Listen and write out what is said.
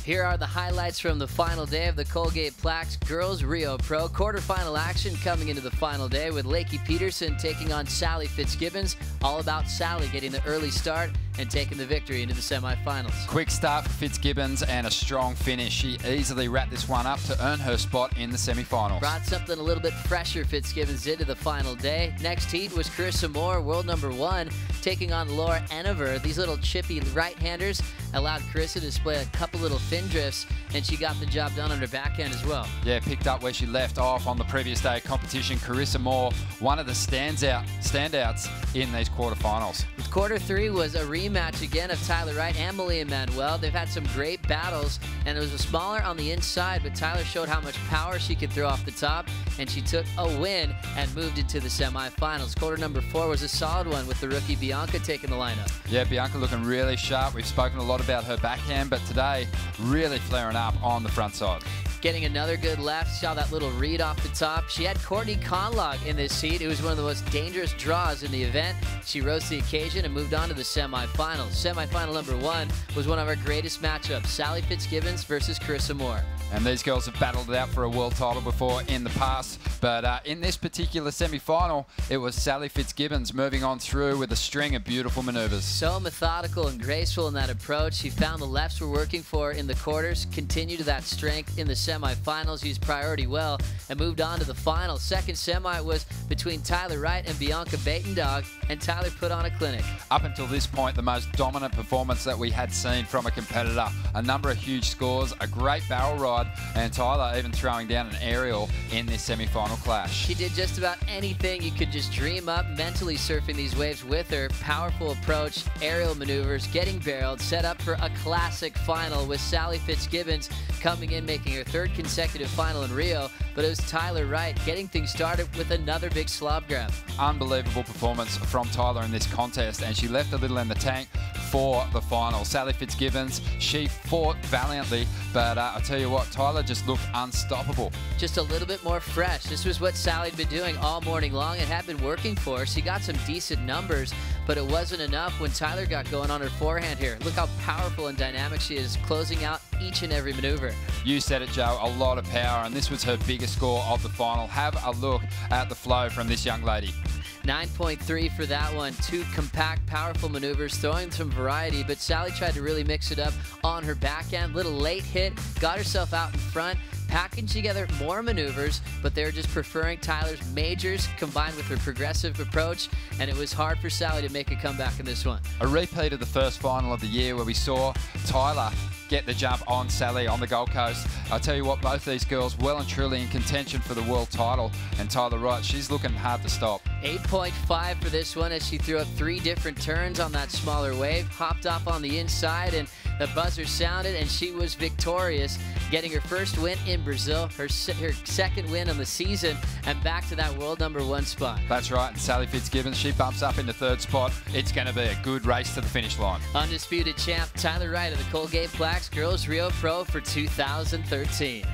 Here are the highlights from the final day of the Colgate Plax Girls Rio Pro. Quarterfinal action coming into the final day with Lakey Peterson taking on Sally Fitzgibbons. All about Sally getting the early start and taking the victory into the semifinals. Quick start for Fitzgibbons and a strong finish. She easily wrapped this one up to earn her spot in the semifinals. Brought something a little bit fresher, Fitzgibbons did, to the final day. Next heat was Carissa Moore, world #1, taking on Laura Enever. These little chippy right-handers allowed Carissa to display a couple little fin drifts, and she got the job done on her backhand as well. Yeah, picked up where she left off on the previous day of competition. Carissa Moore, one of the standouts in these quarterfinals. Quarter 3 was a rematch again of Tyler Wright and Malia Manuel. They've had some great battles, and it was a smaller on the inside, but Tyler showed how much power she could throw off the top, and she took a win and moved into the semifinals. Quarter #4 was a solid one with the rookie Bianca taking the lineup. Yeah, Bianca looking really sharp. We've spoken a lot about her backhand, but today really flaring up on the front side. Getting another good left, saw that little read off the top. She had Courtney Conlog in this heat. It was one of the most dangerous draws in the event. She rose to the occasion and moved on to the semifinals. Semifinal #1 was one of our greatest matchups, Sally Fitzgibbons versus Carissa Moore. And these girls have battled it out for a world title before in the past, but in this particular semi-final, it was Sally Fitzgibbons moving on through with a string of beautiful maneuvers. So methodical and graceful in that approach. She found the lefts were working for her in the quarters, continued to that strength in the semifinals, used priority well, and moved on to the final. Second semi was between Tyler Wright and Bianca Batendog, and Tyler put on a clinic. Up until this point, the most dominant performance that we had seen from a competitor. A number of huge scores, a great barrel ride, and Tyler even throwing down an aerial in this semi-final clash. She did just about anything you could just dream up, mentally surfing these waves with her. Powerful approach, aerial maneuvers, getting barreled, set up for a classic final with Sally Fitzgibbons coming in, making her 3rd consecutive final in Rio, but it was Tyler Wright getting things started with another big slob grab. Unbelievable performance from Tyler in this contest, and she left a little in the tank for the final. Sally Fitzgibbons, she fought valiantly, but I tell you what, Tyler just looked unstoppable. Just a little bit more fresh. This was what Sally had been doing all morning long. It had been working for her. She got some decent numbers, but it wasn't enough when Tyler got going on her forehand here. Look how powerful and dynamic she is, closing out each and every maneuver. You said it, Joe, a lot of power, and this was her biggest score of the final. Have a look at the flow from this young lady. 9.3 for that one. 2 compact, powerful maneuvers, throwing some variety, but Sally tried to really mix it up on her backhand. Little late hit, got herself out in front, packaged together more maneuvers, but they were just preferring Tyler's majors combined with her progressive approach, and it was hard for Sally to make a comeback in this one. A repeat of the first final of the year where we saw Tyler get the jump on Sally on the Gold Coast. I tell you what, both these girls well and truly in contention for the world title, and Tyler Wright, she's looking hard to stop. 8.5 for this one as she threw up 3 different turns on that smaller wave, hopped off on the inside, and the buzzer sounded, and she was victorious, getting her first win in Brazil, her 2nd win on the season, and back to that world #1 spot. That's right, and Sally Fitzgibbons, she bumps up in the 3rd spot. It's going to be a good race to the finish line. Undisputed champ Tyler Wright of the Colgate Plax Girls Rio Pro for 2013.